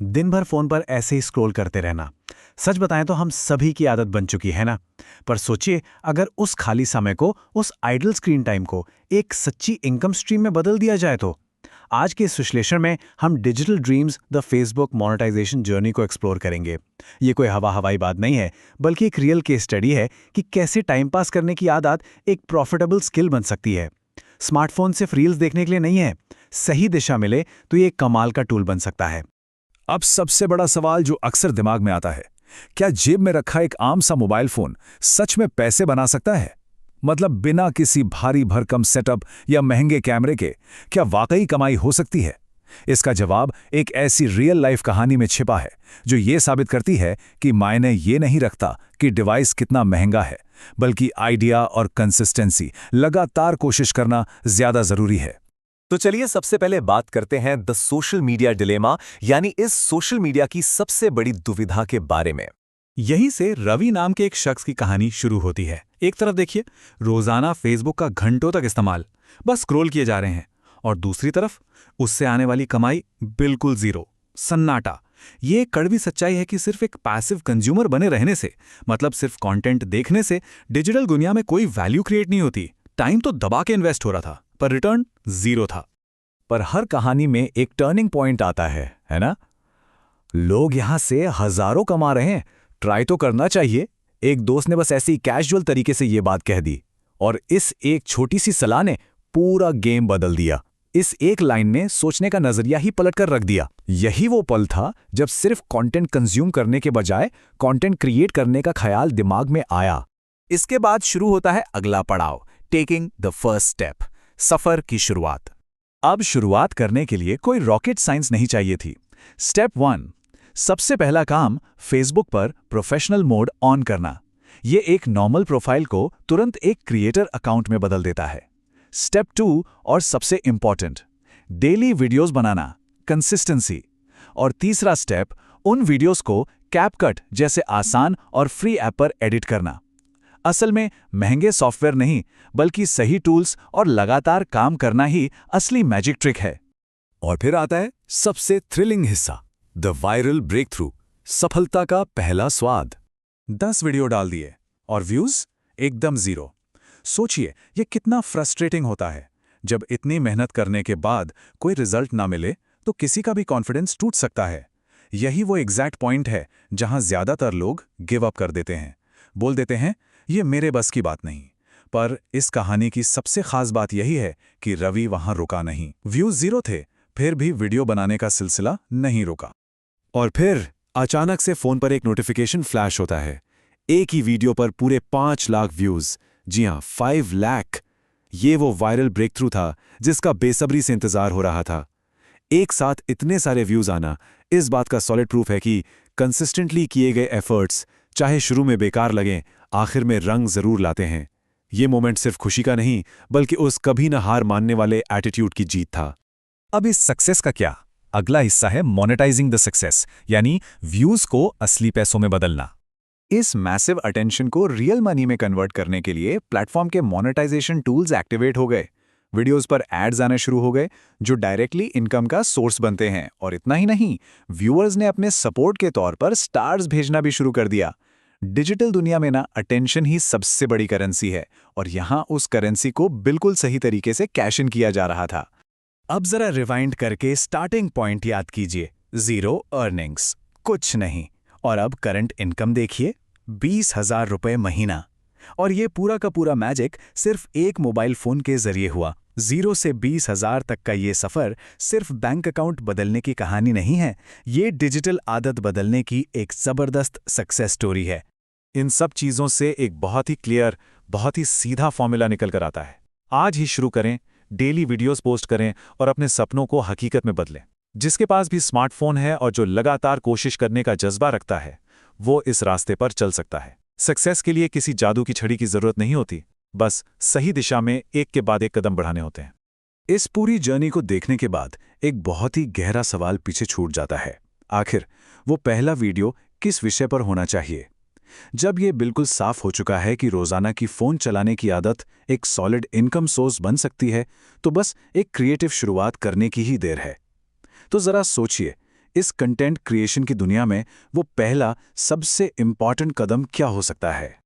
दिन भर फोन पर ऐसे ही स्क्रॉल करते रहना। सच बताएं तो हम सभी की आदत बन चुकी है ना। पर सोचिए, अगर उस खाली समय को, उस आइडल स्क्रीन टाइम को एक सच्ची इनकम स्ट्रीम में बदल दिया जाए तो। आज के इस विश्लेषण में हम digital dreams the Facebook monetisation journey को एक्सप्लोर करेंगे। ये कोई हवाई बात नहीं है, बल्कि एक रियल केस स्टडी है कि कैसे टाइम पास करने की आदत एक प्रॉफिटेबल स्किल बन सकती है। स्मार्टफोन सिर्फ रील्स देखने के लिए नहीं है, सही दिशा मिले तो ये एक कमाल का टूल बन सकता है। अब सबसे बड़ा सवाल जो अक्सर दिमाग में आता है, क्या जेब में रखा एक आम सा मोबाइल फोन सच में पैसे बना सकता है? मतलब बिना किसी भारी भरकम सेटअप या महंगे कैमरे के क्या वाकई कमाई हो सकती है? इसका जवाब एक ऐसी रियल लाइफ कहानी में छिपा है जो ये साबित करती है कि मायने ये नहीं रखता कि डिवाइस कितना महंगा है, बल्कि आइडिया और कंसिस्टेंसी, लगातार कोशिश करना ज्यादा जरूरी है। तो चलिए सबसे पहले बात करते हैं द सोशल मीडिया डिलेमा, यानी इस सोशल मीडिया की सबसे बड़ी दुविधा के बारे में। यहीं से रवि नाम के एक शख्स की कहानी शुरू होती है। एक तरफ देखिए, रोजाना फेसबुक का घंटों तक इस्तेमाल, बस स्क्रॉल किए जा रहे हैं, और दूसरी तरफ उससे आने वाली कमाई बिल्कुल जीरो, सन्नाटा। ये एक कड़वी सच्चाई है कि सिर्फ एक पैसिव कंज्यूमर बने रहने से, मतलब सिर्फ कंटेंट देखने से डिजिटल दुनिया में कोई वैल्यू क्रिएट नहीं होती। टाइम तो दबा के इन्वेस्ट हो रहा था, पर रिटर्न जीरो था। पर हर कहानी में एक टर्निंग पॉइंट आता है ना? लोग यहां से हजारों कमा रहे हैं, ट्राई तो करना चाहिए। एक दोस्त ने बस ऐसे ही कैजुअल तरीके से ये बात कह दी, और इस एक छोटी सी सलाह ने पूरा गेम बदल दिया। इस एक लाइन ने सोचने का नजरिया ही पलट कर रख दिया। यही वो पल था जब सिर्फ कंटेंट कंज्यूम करने के बजाय कंटेंट क्रिएट करने का ख्याल दिमाग में आया। इसके बाद शुरू होता है अगला पड़ाव, टेकिंग द फर्स्ट स्टेप, सफर की शुरुआत। अब शुरुआत करने के लिए कोई रॉकेट साइंस नहीं चाहिए थी। स्टेप 1, सबसे पहला काम फेसबुक पर प्रोफेशनल मोड ऑन करना। ये एक नॉर्मल प्रोफाइल को तुरंत एक क्रिएटर अकाउंट में बदल देता है। स्टेप 2 और सबसे इंपॉर्टेंट, डेली वीडियोस बनाना, कंसिस्टेंसी। और तीसरा स्टेप, उन वीडियोस को कैपकट जैसे आसान और फ्री ऐप पर एडिट करना। असल में महंगे सॉफ्टवेयर नहीं, बल्कि सही टूल्स और लगातार काम करना ही असली मैजिक ट्रिक है। और फिर आता है सबसे थ्रिलिंग हिस्सा, द वायरल ब्रेक थ्रू, सफलता का पहला स्वाद। 10 वीडियो डाल दिए और व्यूज एकदम जीरो। सोचिए ये कितना फ्रस्ट्रेटिंग होता है। जब इतनी मेहनत करने के बाद कोई रिजल्ट ना मिले तो किसी का भी कॉन्फिडेंस टूट सकता है। यही वो एग्जैक्ट पॉइंट है जहां ज्यादातर लोग गिव अप कर देते हैं, बोल देते हैं ये मेरे बस की बात नहीं। पर इस कहानी की सबसे खास बात यही है कि रवि वहां रुका नहीं। व्यूज जीरो थे, फिर भी वीडियो बनाने का सिलसिला नहीं रुका। और फिर अचानक से फोन पर एक नोटिफिकेशन फ्लैश होता है। एक ही वीडियो पर पूरे 5 लाख व्यूज। जी हां, 5 लाख। ये वो वायरल ब्रेक थ्रू था जिसका बेसब्री से इंतजार हो रहा था। एक साथ इतने सारे व्यूज आना इस बात का सॉलिड प्रूफ है कि कंसिस्टेंटली किए गए एफर्ट्स, चाहे शुरू में बेकार लगें, आखिर में रंग जरूर लाते हैं। ये मोमेंट सिर्फ खुशी का नहीं, बल्कि उस कभी न हार मानने वाले एटीट्यूड की जीत था। अब इस सक्सेस का क्या? अगला हिस्सा है मोनेटाइजिंग द सक्सेस, यानी व्यूज को असली पैसों में बदलना। इस मैसिव अटेंशन को रियल मनी में कन्वर्ट करने के लिए प्लेटफॉर्म के मोनेटाइजेशन टूल्स एक्टिवेट हो गए। वीडियोस पर एड्स आने शुरू हो गए जो डायरेक्टली इनकम का सोर्स बनते हैं। और इतना ही नहीं, व्यूअर्स ने अपने सपोर्ट के तौर पर स्टार्स भेजना भी शुरू कर दिया। डिजिटल दुनिया में ना अटेंशन ही सबसे बड़ी करेंसी है, और यहाँ उस करेंसी को बिल्कुल सही तरीके से कैश इन किया जा रहा था। अब जरा रिवाइंड करके स्टार्टिंग पॉइंट याद कीजिए, जीरो अर्निंग्स, कुछ नहीं। और अब करंट इनकम देखिए, 20,000 रुपये महीना। और ये पूरा का पूरा मैजिक सिर्फ एक मोबाइल फोन के जरिए हुआ। 0 से 20,000 तक का ये सफर सिर्फ बैंक अकाउंट बदलने की कहानी नहीं है, ये डिजिटल आदत बदलने की एक जबरदस्त सक्सेस स्टोरी है। इन सब चीजों से एक बहुत ही क्लियर, बहुत ही सीधा फॉर्मूला निकल कर आता है। आज ही शुरू करें, डेली वीडियोस पोस्ट करें और अपने सपनों को हकीकत में बदलें। जिसके पास भी स्मार्टफोन है और जो लगातार कोशिश करने का जज्बा रखता है, वो इस रास्ते पर चल सकता है। सक्सेस के लिए किसी जादू की छड़ी की जरूरत नहीं होती, बस सही दिशा में एक के बाद एक कदम बढ़ाने होते हैं। इस पूरी जर्नी को देखने के बाद एक बहुत ही गहरा सवाल पीछे छूट जाता है। आखिर वो पहला वीडियो किस विषय पर होना चाहिए? जब ये बिल्कुल साफ हो चुका है कि रोजाना की फोन चलाने की आदत एक सॉलिड इनकम सोर्स बन सकती है, तो बस एक क्रिएटिव शुरुआत करने की ही देर है। तो जरा सोचिए, इस कंटेंट क्रिएशन की दुनिया में वो पहला सबसे इम्पॉर्टेंट कदम क्या हो सकता है?